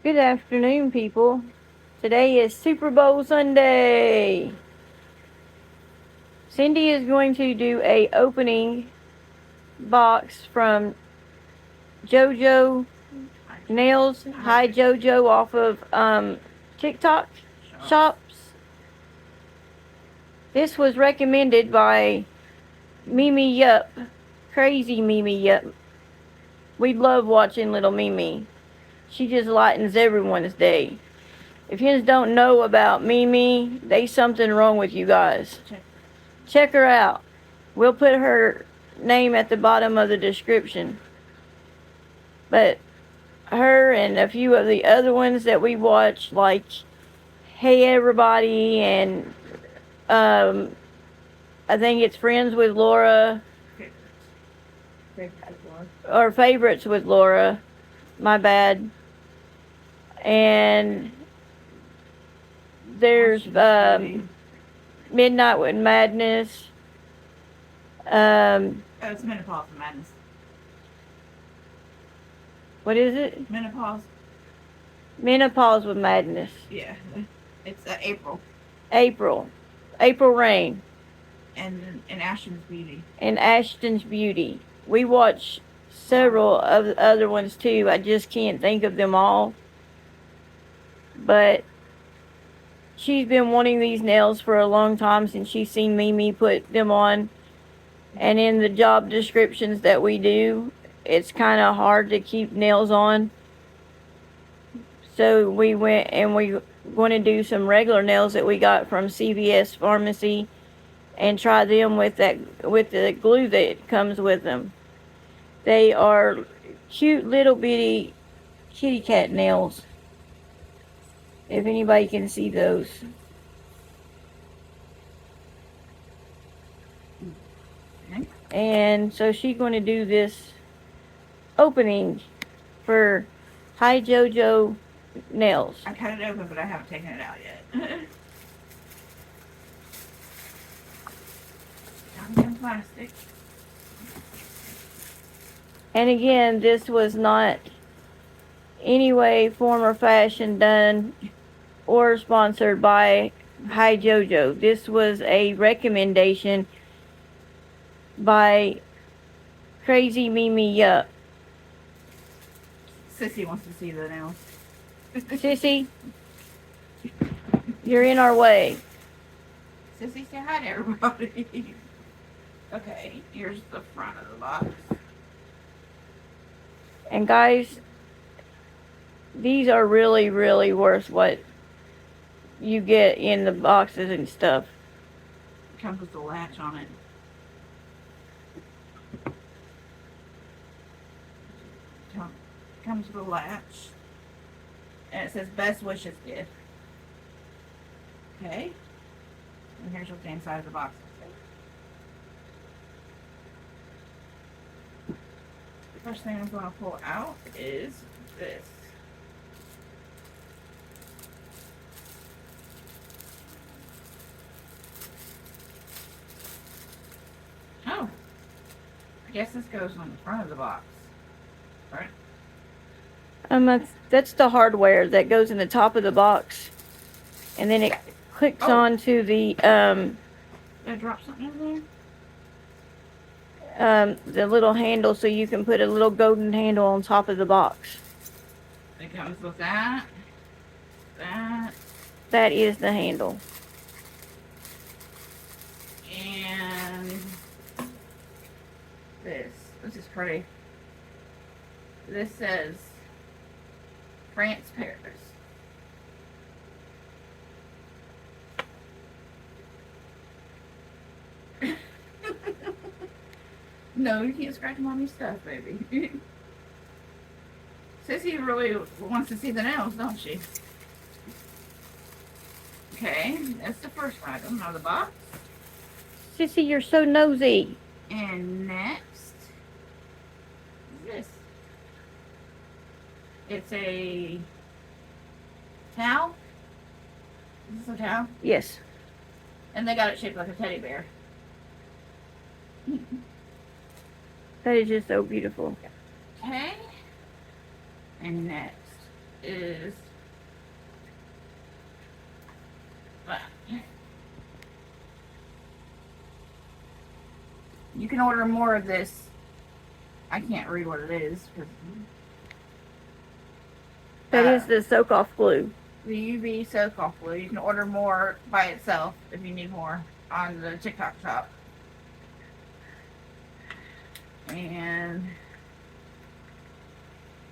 Good afternoon, people. Today is Super Bowl Sunday. Cindy is going to do a opening box from JoJo Nails HiJoJo off of TikTok shops. This was recommended by Mimi Yup, crazy Mimi Yup. We love watching little Mimi. She just lightens everyone's day. If you don't know about Mimi, there's something wrong with you guys. Check her out. We'll put her name at the bottom of the description. But her and a few of the other ones that we watch, like Hey Everybody and I think it's Friends with Laura or Favorites with Laura. My bad. And there's Midnight with Madness. It's Menopause with Madness. What is it? Menopause. Menopause with Madness. Yeah. It's April. April Rain. And Ashton's Beauty. And Ashton's Beauty. We watch several of the other ones too. I just can't think of them all. But she's been wanting these nails for a long time since she's seen Mimi put them on. And in the job descriptions that we do, it's kind of hard to keep nails on. So we went and we want to do some regular nails that we got from CVS Pharmacy and try them with the glue that comes with them. They are cute little bitty kitty cat nails. If anybody can see those. Okay. And so she's going to do this opening for HiJoJo Nails. I cut it open, but I haven't taken it out yet. Down in plastic. And again, this was not any way, form, or fashion done or sponsored by HiJoJo. This was a recommendation by Crazy Mimi Yup. Sissy wants to see the nails. Sissy, you're in our way. Sissy, say hi to everybody. Okay, here's the front of the box. And guys, these are really, really worth what you get in the boxes and stuff. It comes with the latch on it. Comes with a latch. And it says best wishes gift. Okay. And here's what the inside of the box is. The first thing I'm going to pull out is this. Oh. I guess this goes on the front of the box. Right? That's the hardware that goes in the top of the box, and then it clicks onto the Did I drop something in there? the little handle, so you can put a little golden handle on top of the box. It comes with that. That is the handle. And this. This is pretty. This says France, Paris. No, you can't scratch mommy's stuff, baby. Sissy really wants to see the nails, don't she? Okay, that's the first item out of the box. Sissy, you're so nosy. And next is this. It's a towel. Is this a towel? Yes. And they got it shaped like a teddy bear. That is just so beautiful. Okay. And next is you can order more of this. I can't read what it is. That is the soak off glue. The UV soak off glue. You can order more by itself if you need more on the TikTok shop. And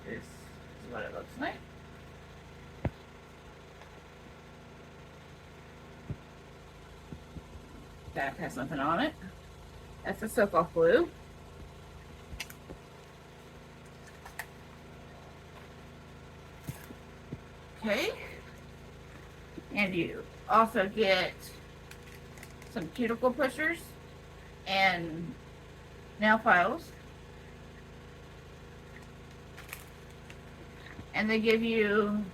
this is what it looks like. That has nothing on it. That's the soak off glue. Okay. And you also get some cuticle pushers and nail files. And they give you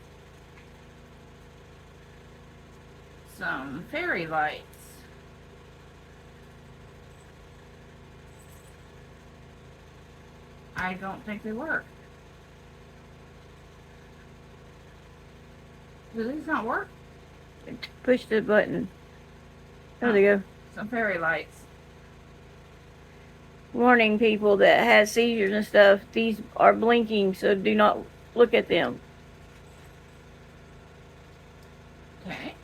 some fairy lights. I don't think they work. Do these not work? Push the button. There they go. Some fairy lights. Warning people that have seizures and stuff, these are blinking, so do not look at them. Okay.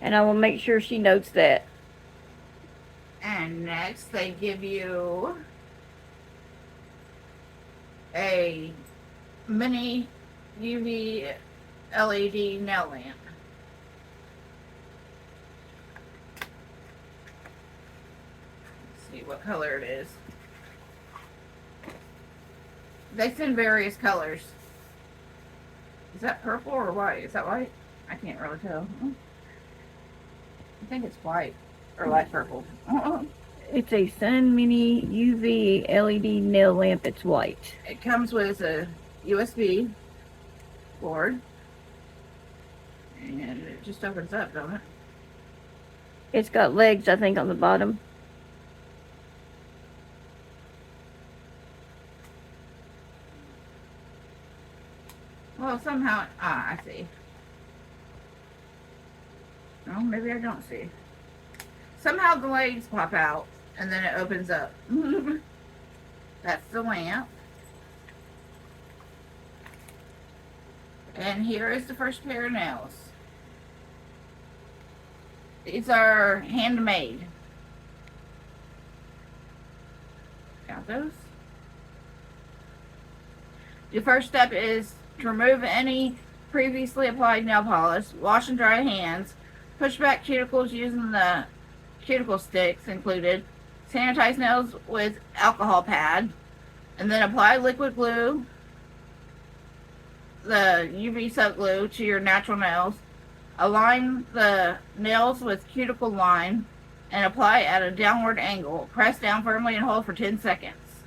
And I will make sure she notes that. And next they give you a mini UV LED nail lamp. Let's see what color it is. They send various colors. Is that purple or white? Is that white? I can't really tell. I think it's white or light purple. It's a Sun Mini UV LED nail lamp. It's white. It comes with a USB cord. And it just opens up, don't it? It's got legs, I think, on the bottom. Well, somehow, I see. Oh, maybe I don't see. Somehow the legs pop out, and then it opens up. That's the lamp. And here is the first pair of nails. These are handmade. Got those? The first step is to remove any previously applied nail polish, wash and dry hands, push back cuticles using the cuticle sticks included, sanitize nails with alcohol pad, and then apply liquid glue, the UV soak glue, to your natural nails. Align the nails with cuticle line and apply at a downward angle. Press down firmly and hold for 10 seconds.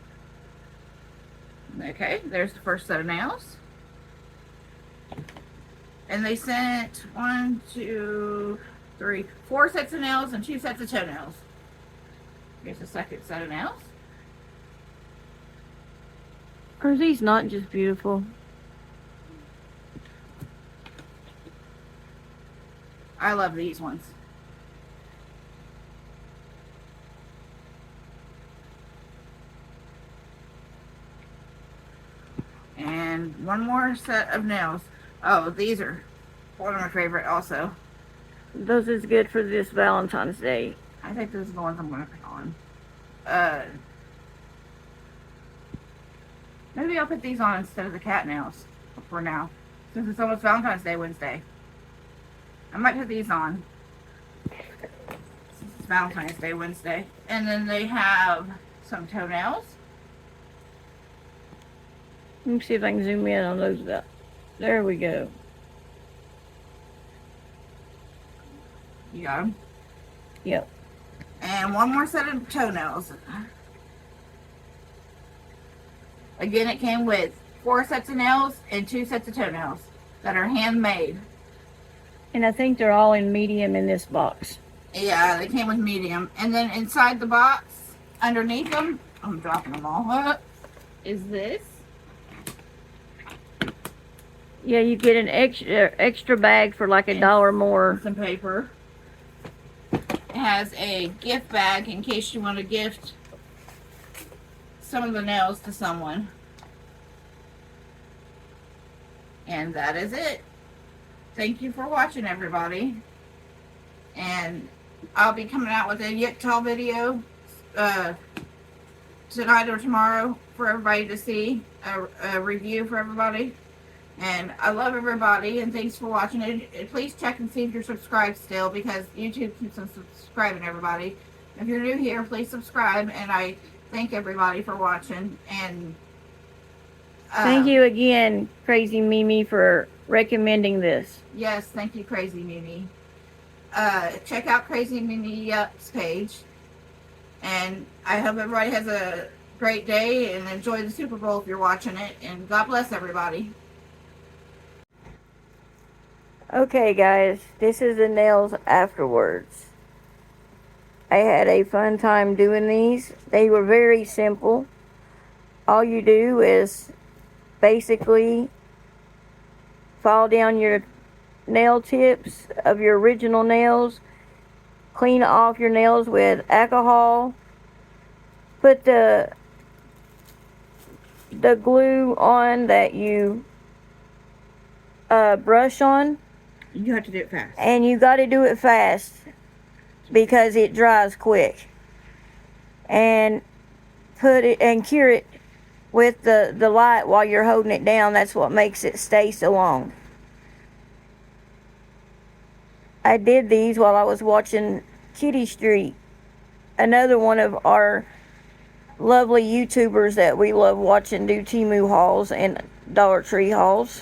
Okay, there's the first set of nails. And they sent 1, 2, 3, 4 sets of nails and 2 sets of toenails. Here's the second set of nails. Are these not just beautiful? I love these ones. And one more set of nails. Oh, these are one of my favorite also. Those is good for this Valentine's Day. I think those are the ones I'm going to put on. Maybe I'll put these on instead of the cat nails for now. Since it's almost Valentine's Day Wednesday. I might put these on. Since it's Valentine's Day Wednesday. And then they have some toenails. Let me see if I can zoom in on those. There we go. You got them? Yep. And one more set of toenails. Again, it came with 4 sets of nails and 2 sets of toenails that are handmade. And I think they're all in medium in this box. Yeah, they came with medium. And then inside the box, underneath them, I'm dropping them all, is this. Yeah, you get an extra bag for like $1 more. Some paper. It has a gift bag in case you want to gift some of the nails to someone. And that is it. Thank you for watching, everybody. And I'll be coming out with a HiJoJo video tonight or tomorrow for everybody to see. A review for everybody. And I love everybody, and thanks for watching it. Please check and see if you're subscribed still, because YouTube keeps on subscribing, everybody. If you're new here, please subscribe, and I thank everybody for watching. And thank you again, Crazy Mimi, for recommending this. Yes, thank you, Crazy Mimi. Check out Crazy Mimi Yup's page. And I hope everybody has a great day and enjoy the Super Bowl if you're watching it. And God bless everybody. Okay, guys, this is the nails afterwards. I had a fun time doing these. They were very simple. All you do is basically file down your nail tips of your original nails, clean off your nails with alcohol, put the glue on that you brush on. You have to do it fast. And you got to do it fast because it dries quick. And put it and cure it with the light while you're holding it down. That's what makes it stay so long. I did these while I was watching Kitty Street, another one of our lovely YouTubers that we love watching do Temu hauls and Dollar Tree hauls.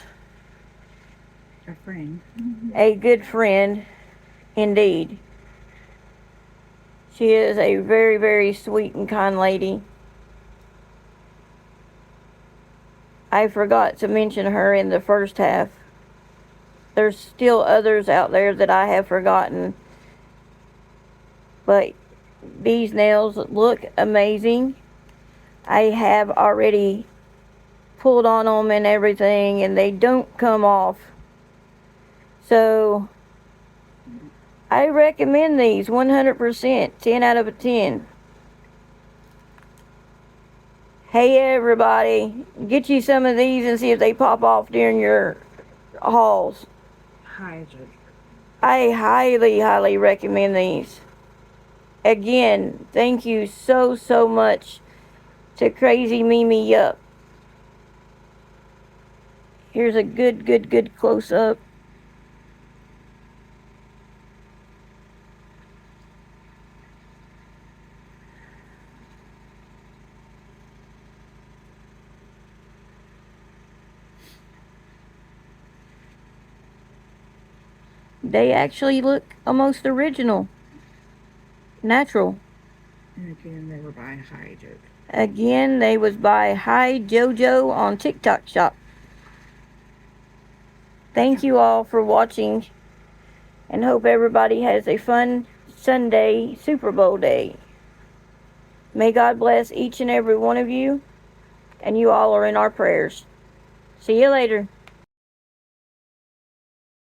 A friend. A good friend, indeed. She is a very, very sweet and kind lady. I forgot to mention her in the first half. There's still others out there that I have forgotten. But these nails look amazing. I have already pulled on them and everything, and they don't come off. So I recommend these 100%, 10 out of 10. Hey everybody, get you some of these and see if they pop off during your hauls. HiJoJo. I highly, highly recommend these. Again, thank you so, so much to Crazy Mimi Yup. Here's a good close-up. They actually look almost original. Natural. And again, they were by HiJoJo. Again, they was by HiJoJo on TikTok Shop. Thank you all for watching, and hope everybody has a fun Sunday, Super Bowl day. May God bless each and every one of you, and you all are in our prayers. See you later.